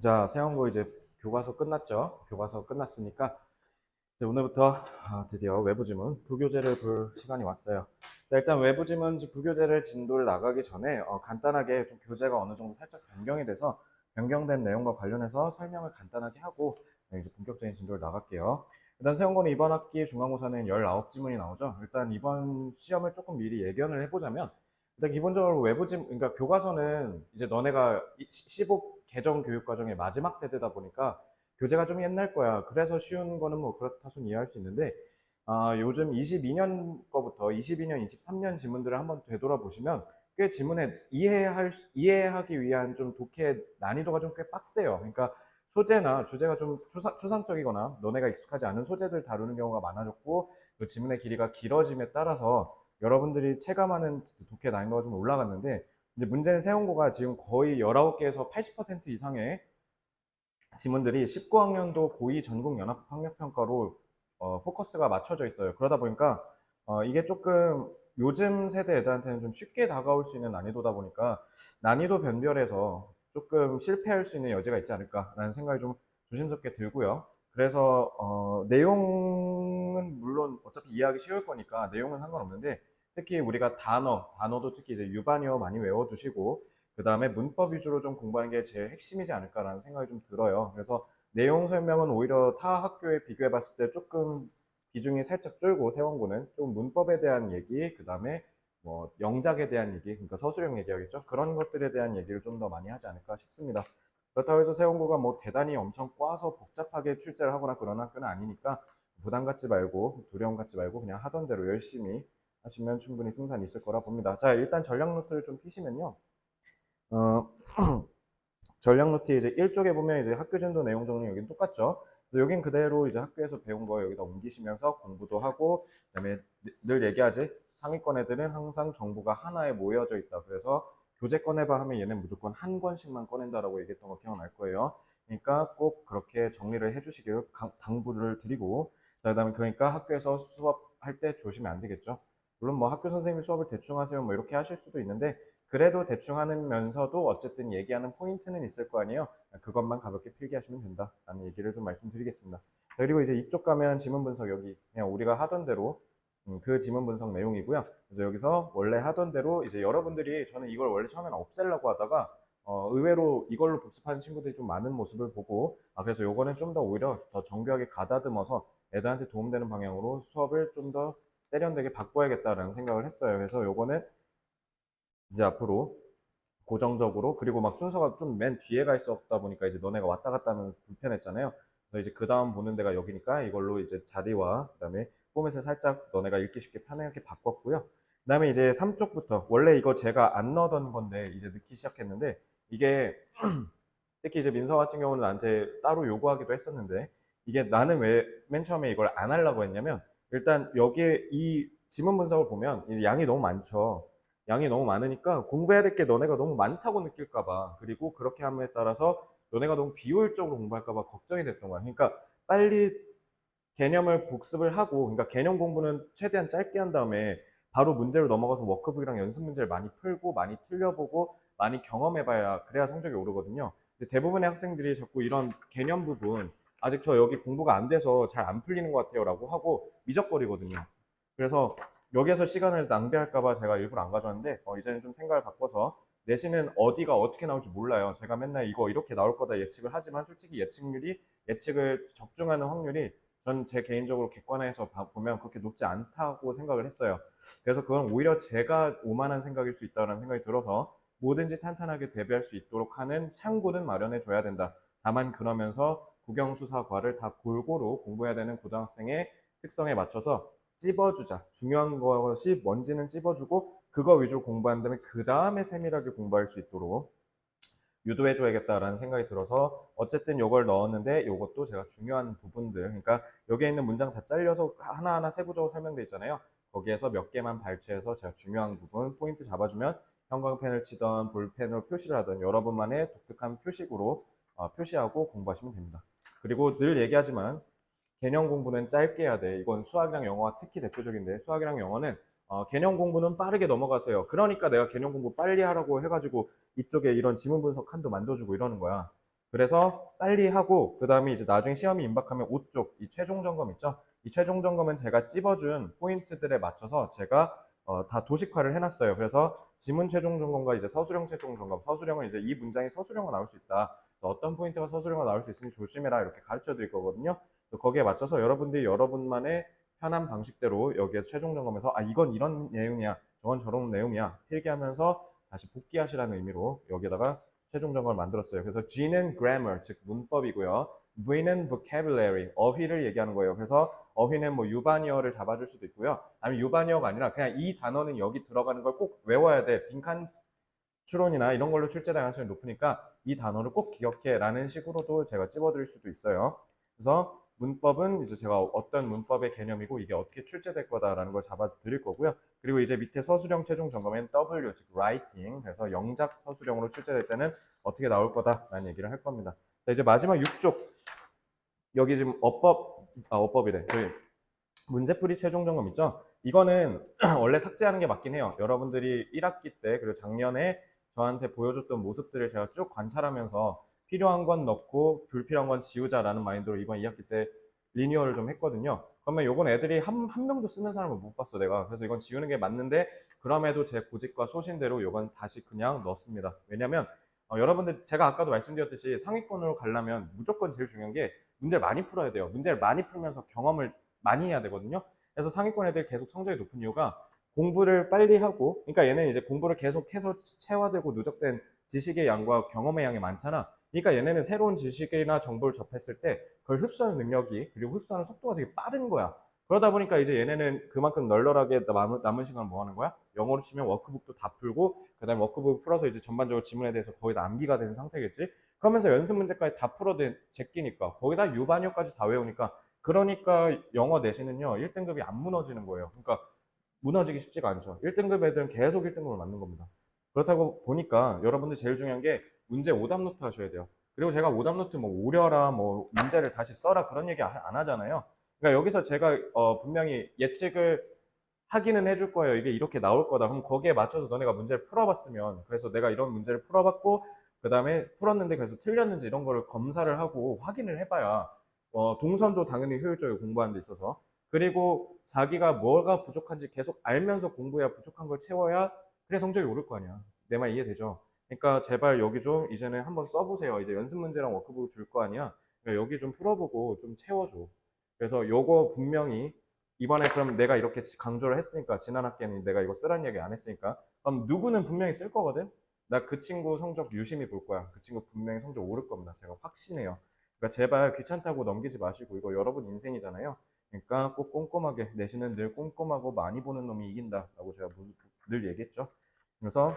자, 세원고 이제 교과서 끝났죠? 교과서 끝났으니까 이제 오늘부터 드디어 외부 지문 부교재를 볼 시간이 왔어요. 자, 일단 외부 지문 부교재를 진도를 나가기 전에 간단하게 좀 교재가 어느 정도 살짝 변경이 돼서 변경된 내용과 관련해서 설명을 간단하게 하고 이제 본격적인 진도를 나갈게요. 일단 세원고는 이번 학기 중간고사는 19지문이 나오죠. 일단 이번 시험을 조금 미리 예견을 해보자면 일단 기본적으로 외부 지문, 그러니까 교과서는 이제 너네가 15 개정 교육 과정의 마지막 세대다 보니까 교재가 좀 옛날 거야. 그래서 쉬운 거는 뭐 그렇다 손 이해할 수 있는데, 요즘 22년 거부터 22년, 23년 지문들을 한번 되돌아보시면 꽤 지문에 이해하기 위한 좀 독해 난이도가 좀 꽤 빡세요. 그러니까 소재나 주제가 좀 추상적이거나 너네가 익숙하지 않은 소재들 다루는 경우가 많아졌고, 그 지문의 길이가 길어짐에 따라서 여러분들이 체감하는 독해 난이도가 좀 올라갔는데, 이제 문제는 세운고가 지금 거의 19개에서 80% 이상의 지문들이 19학년도 고2 전국 연합 학력평가로 포커스가 맞춰져 있어요. 그러다 보니까 이게 조금 요즘 세대 애들한테는 좀 쉽게 다가올 수 있는 난이도다 보니까 난이도 변별에서 조금 실패할 수 있는 여지가 있지 않을까라는 생각이 좀 조심스럽게 들고요. 그래서 내용은 물론 어차피 이해하기 쉬울 거니까 내용은 상관없는데 특히 우리가 단어도 특히 이제 유반어 많이 외워두시고 그 다음에 문법 위주로 좀 공부하는 게 제일 핵심이지 않을까라는 생각이 좀 들어요. 그래서 내용 설명은 오히려 타 학교에 비교해 봤을 때 조금 비중이 살짝 줄고 세원고는 좀 문법에 대한 얘기, 그 다음에 뭐 영작에 대한 얘기, 그러니까 서술형 얘기하겠죠. 그런 것들에 대한 얘기를 좀 더 많이 하지 않을까 싶습니다. 그렇다고 해서 세원고가 뭐 대단히 엄청 꽈서 복잡하게 출제를 하거나 그런 학교는 아니니까 부담 갖지 말고 두려움 갖지 말고 그냥 하던 대로 열심히 하시면 충분히 승산이 있을 거라 봅니다. 자, 일단 전략 노트를 좀 피시면요. 어, 전략 노트 이제 1쪽에 보면 이제 학교 진도 내용 정리 여긴 똑같죠. 여긴 그대로 이제 학교에서 배운 거 여기다 옮기시면서 공부도 하고, 그다음에 늘 얘기하지. 상위권 애들은 항상 정보가 하나에 모여져 있다. 그래서 교재 꺼내봐 하면 얘는 무조건 한 권씩만 꺼낸다라고 얘기했던 거 기억날 거예요. 그러니까 꼭 그렇게 정리를 해주시길 당부를 드리고, 자, 그다음에 그러니까 학교에서 수업할 때 조심히 안 되겠죠. 물론 뭐 학교 선생님이 수업을 대충 하세요 뭐 이렇게 하실 수도 있는데 그래도 대충 하면서도 어쨌든 얘기하는 포인트는 있을 거 아니에요. 그것만 가볍게 필기하시면 된다라는 얘기를 좀 말씀드리겠습니다. 그리고 이제 이쪽 가면 지문 분석 여기 그냥 우리가 하던 대로 그 지문 분석 내용이고요. 그래서 여기서 원래 하던 대로 이제 여러분들이 저는 이걸 원래 처음에는 없애려고 하다가 의외로 이걸로 복습하는 친구들이 좀 많은 모습을 보고 그래서 요거는 좀 더 오히려 더 정교하게 가다듬어서 애들한테 도움되는 방향으로 수업을 좀 더 세련되게 바꿔야겠다라는 생각을 했어요. 그래서 요거는 이제 앞으로 고정적으로 그리고 막 순서가 좀 맨 뒤에 가 있었다 보니까 이제 너네가 왔다 갔다 하면 불편했잖아요. 그래서 이제 그 다음 보는 데가 여기니까 이걸로 이제 자리와 그다음에 포맷을 살짝 너네가 읽기 쉽게 편하게 바꿨고요. 그다음에 이제 3쪽부터 원래 이거 제가 안 넣었던 건데 이제 넣기 시작했는데 이게 특히 이제 민서 같은 경우는 나한테 따로 요구하기도 했었는데 이게 나는 왜 맨 처음에 이걸 안 하려고 했냐면 일단 여기에 이 지문 분석을 보면 이제 양이 너무 많죠. 양이 너무 많으니까 공부해야 될 게 너네가 너무 많다고 느낄까 봐 그리고 그렇게 함에 따라서 너네가 너무 비효율적으로 공부할까 봐 걱정이 됐던 거야. 그러니까 빨리 개념을 복습을 하고 그러니까 개념 공부는 최대한 짧게 한 다음에 바로 문제로 넘어가서 워크북이랑 연습 문제를 많이 풀고 많이 틀려보고 많이 경험해봐야 그래야 성적이 오르거든요. 근데 대부분의 학생들이 자꾸 이런 개념 부분 아직 저 여기 공부가 안 돼서 잘 안 풀리는 것 같아요 라고 하고 미적거리거든요. 그래서 여기에서 시간을 낭비할까봐 제가 일부러 안 가져왔는데 이제는 좀 생각을 바꿔서 내신은 어디가 어떻게 나올지 몰라요. 제가 맨날 이거 이렇게 나올 거다 예측을 하지만 솔직히 예측을 적중하는 확률이 전 제 개인적으로 객관화해서 보면 그렇게 높지 않다고 생각을 했어요. 그래서 그건 오히려 제가 오만한 생각일 수 있다는 생각이 들어서 뭐든지 탄탄하게 대비할 수 있도록 하는 창구는 마련해 줘야 된다. 다만 그러면서 국영수사과를 다 골고루 공부해야 되는 고등학생의 특성에 맞춰서 찝어주자. 중요한 것이 뭔지는 찝어주고 그거 위주로 공부한 다음에 그 다음에 세밀하게 공부할 수 있도록 유도해줘야겠다라는 생각이 들어서 어쨌든 요걸 넣었는데 요것도 제가 중요한 부분들 그러니까 여기에 있는 문장 다 잘려서 하나하나 세부적으로 설명돼 있잖아요. 거기에서 몇 개만 발췌해서 제가 중요한 부분 포인트 잡아주면 형광펜을 치던 볼펜으로 표시를 하던 여러분만의 독특한 표식으로 표시하고 공부하시면 됩니다. 그리고 늘 얘기하지만 개념 공부는 짧게 해야 돼. 이건 수학이랑 영어가 특히 대표적인데 수학이랑 영어는 개념 공부는 빠르게 넘어가세요. 그러니까 내가 개념 공부 빨리 하라고 해가지고 이쪽에 이런 지문 분석 칸도 만들어주고 이러는 거야. 그래서 빨리 하고 그 다음에 이제 나중에 시험이 임박하면 5쪽 이 최종 점검 있죠? 이 최종 점검은 제가 찝어준 포인트들에 맞춰서 제가 다 도식화를 해놨어요. 그래서 지문 최종 점검과 이제 서술형 최종 점검, 서술형은 이제 이 문장이 서술형으로 나올 수 있다. 어떤 포인트가 서술형으로 나올 수 있으니 조심해라 이렇게 가르쳐 드릴 거거든요. 그래서 거기에 맞춰서 여러분들이 여러분만의 편한 방식대로 여기에서 최종 점검에서 아 이건 이런 내용이야, 저건 저런 내용이야 필기하면서 다시 복귀하시라는 의미로 여기에다가 최종 점검을 만들었어요. 그래서 G는 grammar, 즉 문법이고요. V는 vocabulary, 어휘를 얘기하는 거예요. 그래서 어휘는 뭐 유반어를 잡아줄 수도 있고요. 아니면 유반어가 아니라 그냥 이 단어는 여기 들어가는 걸 꼭 외워야 돼. 빈칸 추론이나 이런 걸로 출제 가능성이 높으니까 이 단어를 꼭 기억해 라는 식으로도 제가 찝어드릴 수도 있어요. 그래서 문법은 이제 제가 어떤 문법의 개념이고 이게 어떻게 출제될 거다라는 걸 잡아 드릴 거고요. 그리고 이제 밑에 서술형 최종 점검엔 W, 즉 writing, 그래서 영작 서술형으로 출제될 때는 어떻게 나올 거다라는 얘기를 할 겁니다. 자, 이제 마지막 6쪽 여기 지금 어법이래. 저희 문제풀이 최종 점검 있죠? 이거는 원래 삭제하는 게 맞긴 해요. 여러분들이 1학기 때 그리고 작년에 저한테 보여줬던 모습들을 제가 쭉 관찰하면서 필요한 건 넣고 불필요한 건 지우자라는 마인드로 이번 2학기 때 리뉴얼을 좀 했거든요. 그러면 요건 애들이 한 명도 쓰는 사람을 못 봤어 내가. 그래서 이건 지우는 게 맞는데 그럼에도 제 고집과 소신대로 요건 다시 그냥 넣습니다. 왜냐면 여러분들 제가 아까도 말씀드렸듯이 상위권으로 가려면 무조건 제일 중요한 게 문제를 많이 풀어야 돼요. 문제를 많이 풀면서 경험을 많이 해야 되거든요. 그래서 상위권 애들 계속 성적이 높은 이유가 공부를 빨리 하고, 그러니까 얘는 이제 공부를 계속해서 체화되고 누적된 지식의 양과 경험의 양이 많잖아. 그러니까 얘네는 새로운 지식이나 정보를 접했을 때 그걸 흡수하는 능력이 그리고 흡수하는 속도가 되게 빠른 거야. 그러다 보니까 이제 얘네는 그만큼 널널하게 남은 시간을 뭐 하는 거야? 영어로 치면 워크북도 다 풀고 그다음에 워크북 풀어서 이제 전반적으로 지문에 대해서 거의 다 암기가 된 상태겠지. 그러면서 연습 문제까지 다 풀어 제끼니까 거기다 유반여까지 다 외우니까 그러니까 영어 내신은요 1등급이 안 무너지는 거예요. 그러니까 무너지기 쉽지가 않죠. 1등급 애들은 계속 1등급을 맞는 겁니다. 그렇다고 보니까 여러분들 제일 중요한 게 문제 오답 노트 하셔야 돼요. 그리고 제가 오답 노트 뭐 오려라 뭐 문제를 다시 써라 그런 얘기 안 하잖아요. 그러니까 여기서 제가 분명히 예측을 하기는 해줄 거예요. 이게 이렇게 나올 거다. 그럼 거기에 맞춰서 너네가 문제를 풀어봤으면 그래서 내가 이런 문제를 풀어봤고 그 다음에 풀었는데 그래서 틀렸는지 이런 거를 검사를 하고 확인을 해봐야 동선도 당연히 효율적이고 공부하는 데 있어서 그리고 자기가 뭐가 부족한지 계속 알면서 공부해야 부족한 걸 채워야 그래 성적이 오를 거 아니야. 내 말 이해되죠? 그러니까 제발 여기 좀 이제는 한번 써보세요. 이제 연습 문제랑 워크북 줄 거 아니야. 그러니까 여기 좀 풀어보고 좀 채워줘. 그래서 요거 분명히 이번에 그럼 내가 이렇게 강조를 했으니까 지난 학기에는 내가 이거 쓰라는 얘기 안 했으니까 그럼 누구는 분명히 쓸 거거든? 나 그 친구 성적 유심히 볼 거야. 그 친구 분명히 성적 오를 겁니다. 제가 확신해요. 그러니까 제발 귀찮다고 넘기지 마시고 이거 여러분 인생이잖아요. 그러니까 꼭 꼼꼼하게 내신은 늘 꼼꼼하고 많이 보는 놈이 이긴다라고 제가 늘 얘기했죠. 그래서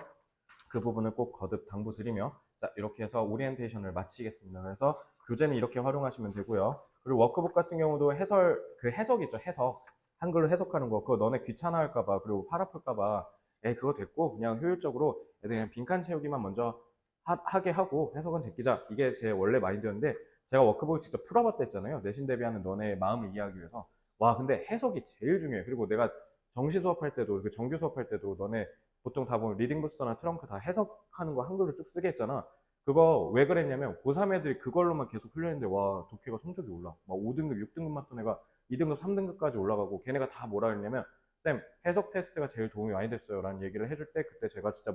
그 부분을 꼭 거듭 당부드리며 자 이렇게 해서 오리엔테이션을 마치겠습니다. 그래서 교재는 이렇게 활용하시면 되고요. 그리고 워크북 같은 경우도 해석 있죠. 해석 한글로 해석하는 거 그거 너네 귀찮아할까봐 그리고 팔 아플까봐 그거 됐고 그냥 효율적으로 애들 그냥 빈칸 채우기만 먼저 하게 하고 해석은 제끼자 이게 제 원래 마인드였는데 제가 워크북을 직접 풀어봤다 했잖아요. 내신 대비하는 너네 마음을 이해하기 위해서 와 근데 해석이 제일 중요해. 그리고 내가 정시 수업할 때도 그 정규 수업할 때도 너네 보통 다 보면 리딩 부스터나 트렁크 다 해석하는 거 한글로 쭉 쓰게 했잖아. 그거 왜 그랬냐면 고3 애들이 그걸로만 계속 훈련했는데 와 독해가 성적이 올라. 막 5등급, 6등급 맞던 애가 2등급, 3등급까지 올라가고 걔네가 다 뭐라 했냐면 쌤 해석 테스트가 제일 도움이 많이 됐어요 라는 얘기를 해줄 때 그때 제가 진짜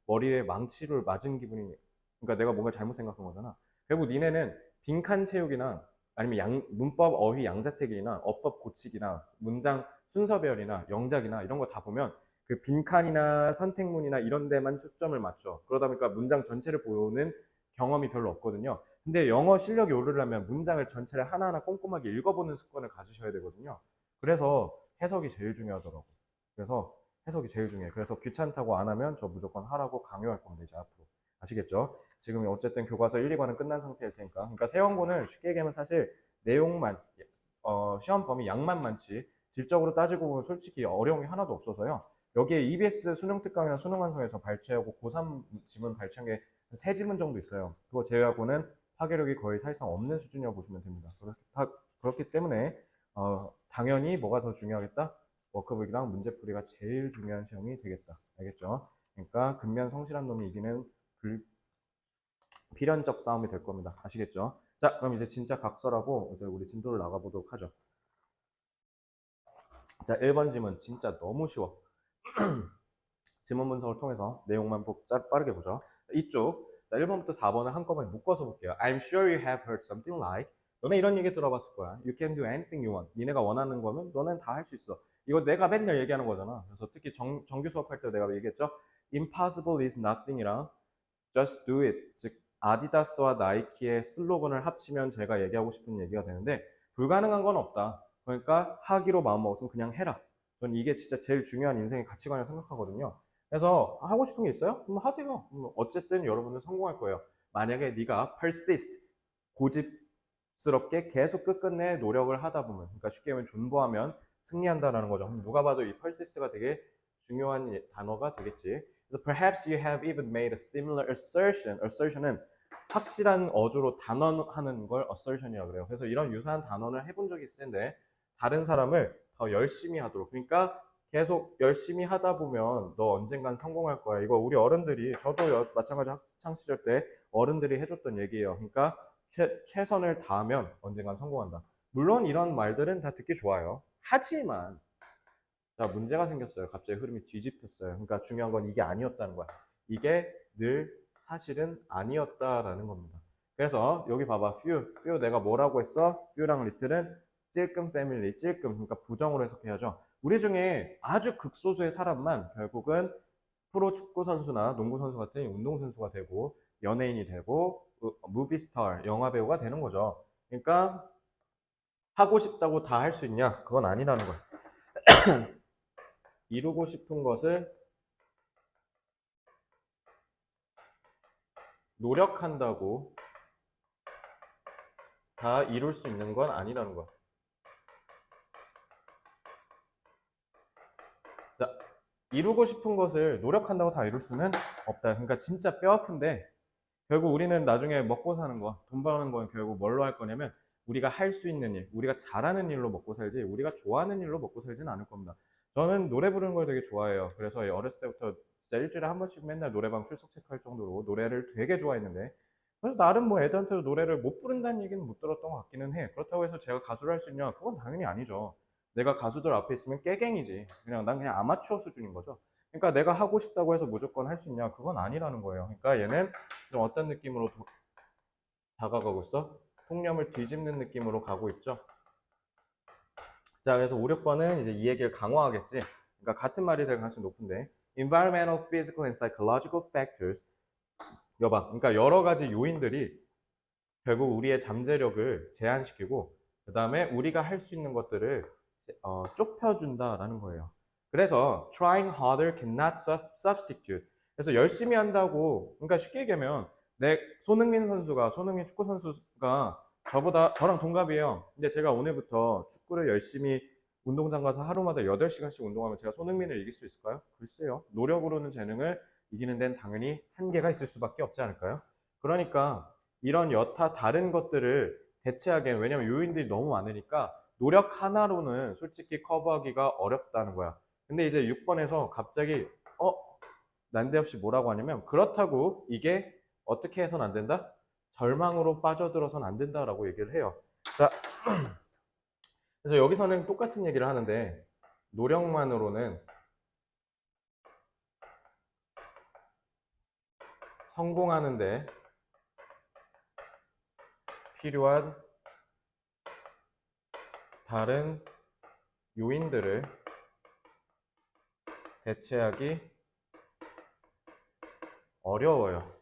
머리에 망치를 맞은 기분이 그러니까 내가 뭔가 잘못 생각한 거잖아. 결국 니네는 빈칸 채우기나 아니면 문법 어휘 양자택일이나 어법 고치기나 문장 순서배열이나 영작이나 이런 거 다 보면 그 빈칸이나 선택문이나 이런 데만 초점을 맞춰. 그러다 보니까 문장 전체를 보는 경험이 별로 없거든요. 근데 영어 실력이 오르려면 문장을 전체를 하나하나 꼼꼼하게 읽어보는 습관을 가지셔야 되거든요. 그래서 해석이 제일 중요하더라고. 그래서 해석이 제일 중요해. 그래서 귀찮다고 안 하면 저 무조건 하라고 강요할 겁니다, 이제 앞으로. 아시겠죠? 지금 어쨌든 교과서 1, 2과는 끝난 상태일 테니까. 그러니까 세원고는 쉽게 얘기하면 사실 내용만, 시험 범위 양만 많지, 질적으로 따지고 보면 솔직히 어려운 게 하나도 없어서요. 여기에 EBS 수능 특강이나 수능 완성에서 발췌하고 고3 지문 발췌한 게 세 지문 정도 있어요. 그거 제외하고는 파괴력이 거의 사실상 없는 수준이라고 보시면 됩니다. 그렇기 때문에 당연히 뭐가 더 중요하겠다? 워크북이랑 문제풀이가 제일 중요한 시험이 되겠다. 알겠죠? 그러니까 근면 성실한 놈이 이기는 필연적 싸움이 될 겁니다. 아시겠죠? 자, 그럼 이제 진짜 각설하고 이제 우리 진도를 나가보도록 하죠. 자, 1번 지문 진짜 너무 쉬워. 지문 분석을 통해서 내용만 빠르게 보죠. 이쪽 자, 1번부터 4번을 한꺼번에 묶어서 볼게요. I'm sure you have heard something like 너네 이런 얘기 들어봤을 거야. You can do anything you want. 니네가 원하는 거면 너는 다 할 수 있어. 이거 내가 맨날 얘기하는 거잖아. 그래서 특히 정규 수업할 때 내가 얘기했죠. Impossible is nothing이랑 Just do it. 즉 아디다스와 나이키의 슬로건을 합치면 제가 얘기하고 싶은 얘기가 되는데 불가능한 건 없다. 그러니까 하기로 마음먹었으면 그냥 해라. 전 이게 진짜 제일 중요한 인생의 가치관이라고 생각하거든요. 그래서 하고 싶은 게 있어요? 그럼 하세요. 어쨌든 여러분은 성공할 거예요. 만약에 네가 persist, 고집스럽게 계속 끝끝내 노력을 하다 보면, 그러니까 쉽게 말하면 존버하면 승리한다라는 거죠. 누가 봐도 이 persist가 되게 중요한 단어가 되겠지. 그래서 perhaps you have even made a similar assertion. assertion은 확실한 어조로 단언하는 걸 assertion이라고 그래요. 그래서 이런 유사한 단언을 해본 적이 있을 텐데 다른 사람을 더 열심히 하도록. 그러니까 계속 열심히 하다 보면 너 언젠간 성공할 거야. 이거 우리 어른들이 저도 마찬가지 학창 시절 때 어른들이 해줬던 얘기예요. 그러니까 최선을 다하면 언젠간 성공한다. 물론 이런 말들은 다 듣기 좋아요. 하지만 자, 문제가 생겼어요. 갑자기 흐름이 뒤집혔어요. 그러니까 중요한 건 이게 아니었다는 거야. 이게 늘 사실은 아니었다라는 겁니다. 그래서 여기 봐봐. few 내가 뭐라고 했어? few랑 little은 찔끔 패밀리, 찔끔, 그러니까 부정으로 해석해야죠. 우리 중에 아주 극소수의 사람만 결국은 프로 축구 선수나 농구 선수 같은 운동 선수가 되고 연예인이 되고 무비 스타, 영화 배우가 되는 거죠. 그러니까 하고 싶다고 다 할 수 있냐? 그건 아니라는 거야. 이루고 싶은 것을 노력한다고 다 이룰 수 있는 건 아니라는 거야. 자, 이루고 싶은 것을 노력한다고 다 이룰 수는 없다. 그러니까 진짜 뼈 아픈데 결국 우리는 나중에 먹고 사는 거, 돈 버는 건 결국 뭘로 할 거냐면 우리가 할 수 있는 일, 우리가 잘하는 일로 먹고 살지 우리가 좋아하는 일로 먹고 살지는 않을 겁니다. 저는 노래 부르는 걸 되게 좋아해요. 그래서 어렸을 때부터 진짜 일주일에 한 번씩 맨날 노래방 출석 체크할 정도로 노래를 되게 좋아했는데 그래서 나름 뭐 애들한테도 노래를 못 부른다는 얘기는 못 들었던 것 같기는 해. 그렇다고 해서 제가 가수를 할 수 있냐? 그건 당연히 아니죠. 내가 가수들 앞에 있으면 깨갱이지. 난 그냥 아마추어 수준인 거죠. 그러니까 내가 하고 싶다고 해서 무조건 할 수 있냐? 그건 아니라는 거예요. 그러니까 얘는 좀 어떤 느낌으로 다가가고 있어? 통념을 뒤집는 느낌으로 가고 있죠. 자, 그래서 5, 6번은 이제 이 얘기를 강화하겠지. 그러니까 같은 말이 될 가능성이 높은데 environmental, physical, and psychological factors 여봐. 그러니까 여러 가지 요인들이 결국 우리의 잠재력을 제한시키고 그 다음에 우리가 할 수 있는 것들을 좁혀준다라는 거예요. 그래서 trying harder cannot substitute. 그래서 열심히 한다고 그러니까 쉽게 얘기하면 내 손흥민 축구 선수가 저랑 동갑이에요. 근데 제가 오늘부터 축구를 열심히 운동장 가서 하루마다 8시간씩 운동하면 제가 손흥민을 이길 수 있을까요? 글쎄요. 노력으로는 재능을 이기는 데는 당연히 한계가 있을 수밖에 없지 않을까요? 그러니까 이런 여타 다른 것들을 대체하기엔 왜냐면 요인들이 너무 많으니까 노력 하나로는 솔직히 커버하기가 어렵다는 거야. 근데 이제 6번에서 갑자기 난데없이 뭐라고 하냐면 그렇다고 이게 어떻게 해서는 안 된다? 절망으로 빠져들어서는 안 된다라고 얘기를 해요. 자, 그래서 여기서는 똑같은 얘기를 하는데 노력만으로는 성공하는데 필요한 다른 요인들을 대체하기 어려워요.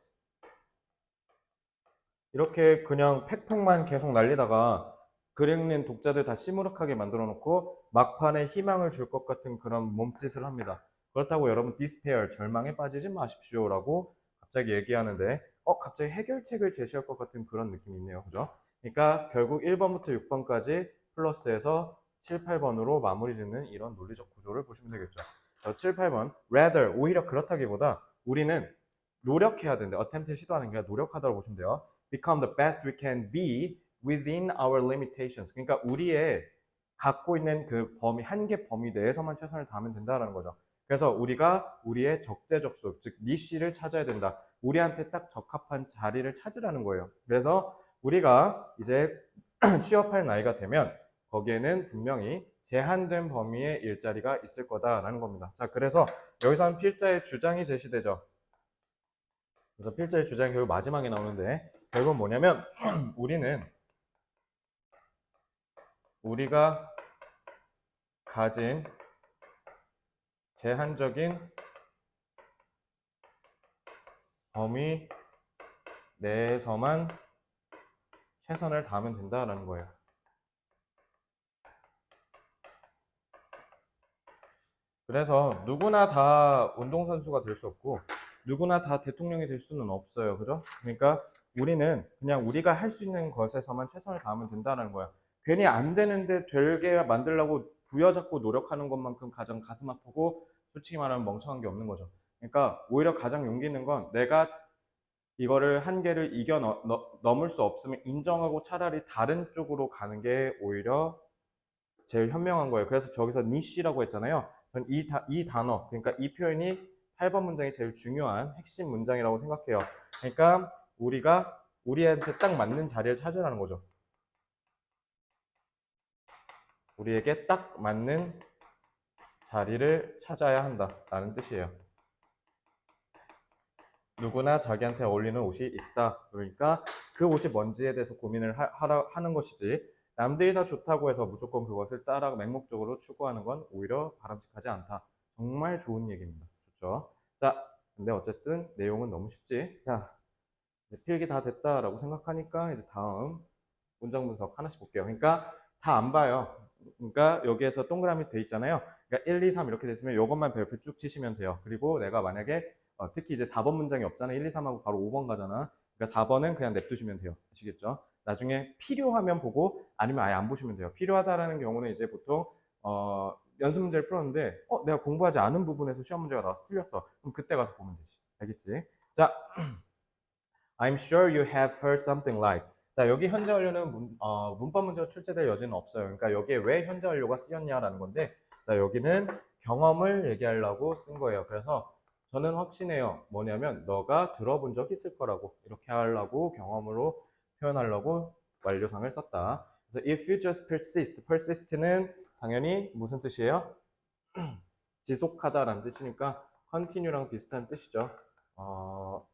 이렇게 그냥 팩폭만 계속 날리다가 글 읽는 독자들 다 시무룩하게 만들어 놓고 막판에 희망을 줄 것 같은 그런 몸짓을 합니다. 그렇다고 여러분 디스페어, 절망에 빠지지 마십시오라고 갑자기 얘기하는데 갑자기 해결책을 제시할 것 같은 그런 느낌이 있네요. 그죠? 그러니까 결국 1번부터 6번까지 플러스해서 7, 8번으로 마무리 짓는 이런 논리적 구조를 보시면 되겠죠. 7, 8번 rather 오히려 그렇다기보다 우리는 노력해야 되는데 attempt을 시도하는 게 아니라 노력하다고 보시면 돼요. become the best we can be within our limitations. 그러니까 우리의 갖고 있는 그 범위, 한계 범위 내에서만 최선을 다하면 된다는 거죠. 그래서 우리가 우리의 적재적소, 즉 니쉬를 찾아야 된다. 우리한테 딱 적합한 자리를 찾으라는 거예요. 그래서 우리가 이제 취업할 나이가 되면 거기에는 분명히 제한된 범위의 일자리가 있을 거다라는 겁니다. 자, 그래서 여기서는 필자의 주장이 제시되죠. 그래서 필자의 주장이 결국 마지막에 나오는데 결국은 뭐냐면 우리가 가진 제한적인 범위 내에서만 최선을 다하면 된다라는 거예요. 그래서 누구나 다 운동선수가 될 수 없고 누구나 다 대통령이 될 수는 없어요. 그죠? 그러니까 우리는 그냥 우리가 할 수 있는 것에서만 최선을 다하면 된다는 거야. 괜히 안 되는데 되게 만들려고 부여잡고 노력하는 것만큼 가장 가슴 아프고 솔직히 말하면 멍청한 게 없는 거죠. 그러니까 오히려 가장 용기 있는 건 내가 이거를 한계를 넘을 수 없으면 인정하고 차라리 다른 쪽으로 가는 게 오히려 제일 현명한 거예요. 그래서 저기서 니쉬라고 했잖아요. 전 이 단어, 그러니까 이 표현이 8번 문장이 제일 중요한 핵심 문장이라고 생각해요. 그러니까 우리가 우리한테 딱 맞는 자리를 찾으라는 거죠. 우리에게 딱 맞는 자리를 찾아야 한다라는 뜻이에요. 누구나 자기한테 어울리는 옷이 있다. 그러니까 그 옷이 뭔지에 대해서 고민을 하는 것이지 남들이 다 좋다고 해서 무조건 그것을 따라 맹목적으로 추구하는 건 오히려 바람직하지 않다. 정말 좋은 얘기입니다. 좋죠? 자, 근데 어쨌든 내용은 너무 쉽지. 자, 이제 필기 다 됐다라고 생각하니까 이제 다음 문장 분석 하나씩 볼게요. 그러니까 다 안 봐요. 그러니까 여기에서 동그라미 돼 있잖아요. 그러니까 1, 2, 3 이렇게 됐으면 이것만 별표 쭉 치시면 돼요. 그리고 내가 만약에 특히 이제 4번 문장이 없잖아. 1, 2, 3하고 바로 5번 가잖아. 그러니까 4번은 그냥 냅두시면 돼요. 아시겠죠? 나중에 필요하면 보고 아니면 아예 안 보시면 돼요. 필요하다라는 경우는 이제 보통 연습 문제를 풀었는데 내가 공부하지 않은 부분에서 시험 문제가 나와서 틀렸어. 그럼 그때 가서 보면 되지. 알겠지? 자, I'm sure you have heard something like. 자, 여기 현재 완료는 문법 문제가 출제될 여지는 없어요. 그러니까 여기에 왜 현재 완료가 쓰였냐라는 건데, 자, 여기는 경험을 얘기하려고 쓴 거예요. 그래서 저는 확신해요. 뭐냐면, 너가 들어본 적 있을 거라고. 이렇게 하려고 경험으로 표현하려고 완료상을 썼다. 그래서 if you just persist, persist는 당연히 무슨 뜻이에요? 지속하다라는 뜻이니까 continue랑 비슷한 뜻이죠.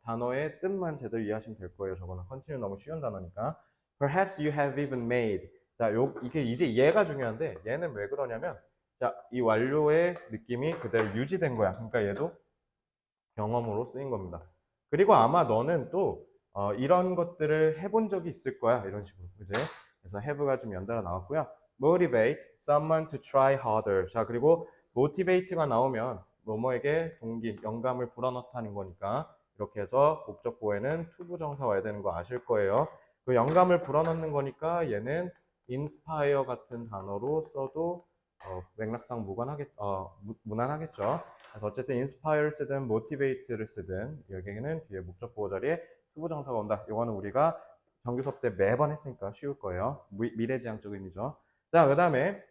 단어의 뜻만 제대로 이해하시면 될 거예요. 저거는 continue 너무 쉬운 단어니까. Perhaps you have even made. 자, 이게 이제 얘가 중요한데 얘는 왜 그러냐면 자, 이 완료의 느낌이 그대로 유지된 거야. 그러니까 얘도 경험으로 쓰인 겁니다. 그리고 아마 너는 또 이런 것들을 해본 적이 있을 거야. 이런 식으로. 그지? 그래서 have가 좀 연달아 나왔고요. motivate someone to try harder. 자, 그리고 motivate가 나오면 뭐뭐에게 동기, 영감을 불어넣다는 거니까 이렇게 해서 목적보에는 투부정사 와야 되는 거 아실 거예요. 그 영감을 불어넣는 거니까 얘는 inspire 같은 단어로 써도 맥락상 무난하겠죠. 그래서 어쨌든 inspire 쓰든 motivate를 쓰든 여기는 뒤에 목적 보호 자리에 투부정사가 온다. 이거는 우리가 정규 수업 때 매번 했으니까 쉬울 거예요. 미래지향적 의미죠. 자, 그 다음에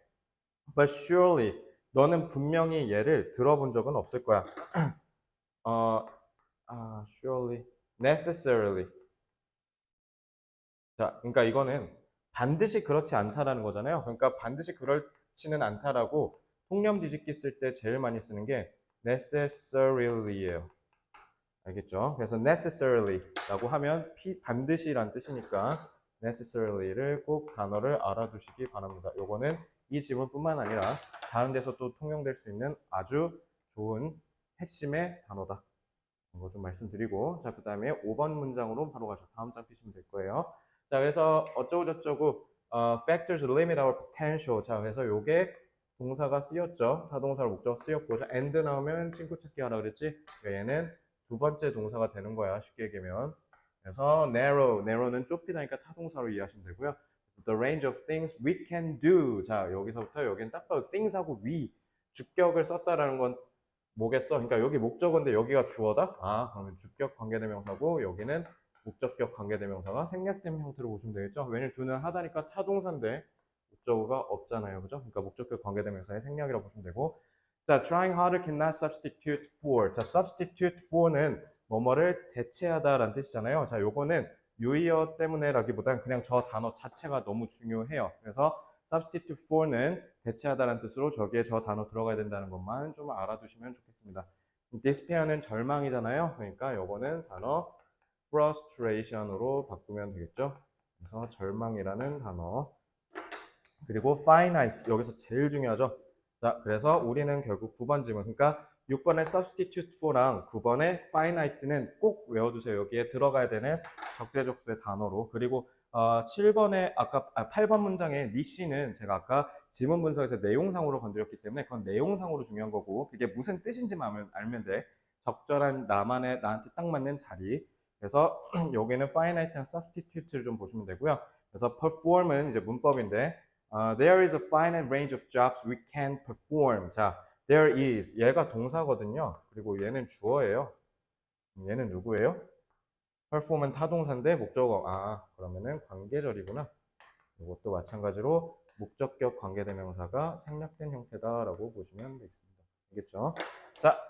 but surely 너는 분명히 얘를 들어본 적은 없을 거야. surely, necessarily. 자, 그러니까 이거는 반드시 그렇지 않다라는 거잖아요. 그러니까 반드시 그렇지는 않다라고 통념 뒤집기 쓸 때 제일 많이 쓰는 게 necessary예요. 알겠죠? 그래서 necessary라고 하면 반드시란 뜻이니까 necessary를 꼭 단어를 알아두시기 바랍니다. 요거는 이 지문뿐만 아니라 다른 데서 또 통용될 수 있는 아주 좋은 핵심의 단어다. 이거 좀 말씀드리고 자, 그 다음에 5번 문장으로 바로 가서 다음 장 피시면 될 거예요. 자, 그래서 어쩌고 저쩌고 factors limit our potential. 자, 그래서 요게 동사가 쓰였죠. 타동사로 목적 쓰였고, 자, and 나오면 친구 찾기 하라 그랬지. 얘는 두 번째 동사가 되는 거야. 쉽게 얘기하면. 그래서 narrow는 좁히다니까 타동사로 이해하시면 되고요. The range of things we can do. 자, 여기서부터 여기는 딱 봐도 things하고 we 주격을 썼다라는 건 뭐겠어? 그러니까 여기 목적어인데 여기가 주어다? 그러면 주격 관계대명사고 여기는 목적격 관계대명사가 생략된 형태로 보시면 되겠죠? 왜냐면 두는 하다니까 타동사인데 목적어가 없잖아요. 그죠? 그러니까 목적격 관계대명사의 생략이라고 보시면 되고 자, trying harder cannot substitute for. 자, substitute for는 뭐뭐를 대체하다라는 뜻이잖아요. 자, 요거는 유의어 때문에라기보단 그냥 저 단어 자체가 너무 중요해요. 그래서 substitute for는 대체하다라는 뜻으로 저기에 저 단어 들어가야 된다는 것만 좀 알아두시면 좋겠습니다. despair는 절망이잖아요. 그러니까 요거는 단어 frustration으로 바꾸면 되겠죠. 그래서 절망이라는 단어. 그리고 finite 여기서 제일 중요하죠. 자, 그래서 우리는 결국 9번 지문, 그러니까 6번의 substitute for랑 9번의 finite는 꼭 외워두세요. 여기에 들어가야 되는 적재적소의 단어로. 그리고 7번의 8번 문장의 니시는 제가 아까 지문 분석에서 내용상으로 건드렸기 때문에 그건 내용상으로 중요한 거고 그게 무슨 뜻인지만 알면 돼. 적절한 나만의 나한테 딱 맞는 자리. 그래서 여기는 finite랑 substitute를 좀 보시면 되고요. 그래서 perform은 이제 문법인데 there is a finite range of jobs we can perform. 자, there is. 얘가 동사거든요. 그리고 얘는 주어예요. 얘는 누구예요? perform은 타동사인데 목적어. 그러면은 관계절이구나. 이것도 마찬가지로 목적격 관계대명사가 생략된 형태다라고 보시면 되겠습니다. 알겠죠? 자,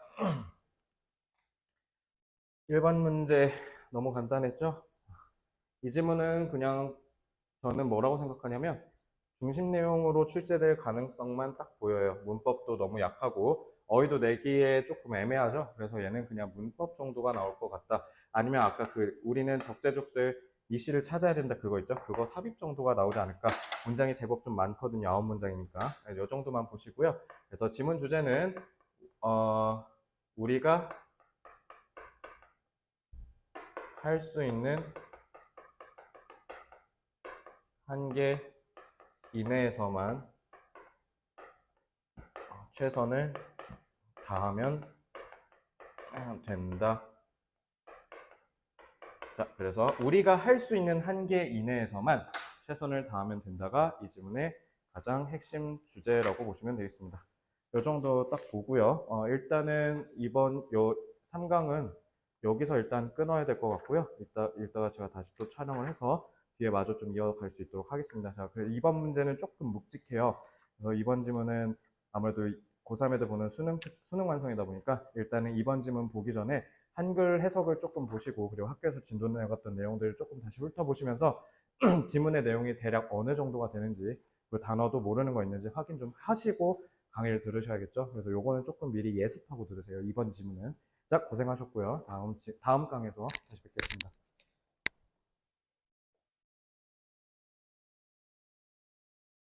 1번 문제 너무 간단했죠? 이 지문은 그냥 저는 뭐라고 생각하냐면 중심 내용으로 출제될 가능성만 딱 보여요. 문법도 너무 약하고 어휘도 내기에 조금 애매하죠. 그래서 얘는 그냥 문법 정도가 나올 것 같다. 아니면 아까 우리는 적재적소의 이시를 찾아야 된다 그거 있죠. 그거 삽입 정도가 나오지 않을까. 문장이 제법 좀 많거든요. 9문장이니까. 이 정도만 보시고요. 그래서 지문 주제는 우리가 할 수 있는 한계 이내에서만 최선을 다하면 된다. 자, 그래서 우리가 할 수 있는 한계 이내에서만 최선을 다하면 된다가 이 지문의 가장 핵심 주제라고 보시면 되겠습니다. 이 정도 딱 보고요. 일단은 이번 요 3강은 여기서 일단 끊어야 될 것 같고요. 이따가 제가 다시 또 촬영을 해서 뒤에 마저 좀 이어갈 수 있도록 하겠습니다. 자, 이번 문제는 조금 묵직해요. 그래서 이번 지문은 아무래도 고3 애들 보는 수능 완성이다 보니까 일단은 이번 지문 보기 전에 한글 해석을 조금 보시고 그리고 학교에서 진도 내갔던 내용들을 조금 다시 훑어보시면서 지문의 내용이 대략 어느 정도가 되는지 그 단어도 모르는 거 있는지 확인 좀 하시고 강의를 들으셔야겠죠. 그래서 요거는 조금 미리 예습하고 들으세요. 이번 지문은. 자, 고생하셨고요. 다음 강에서 다시 뵙겠습니다.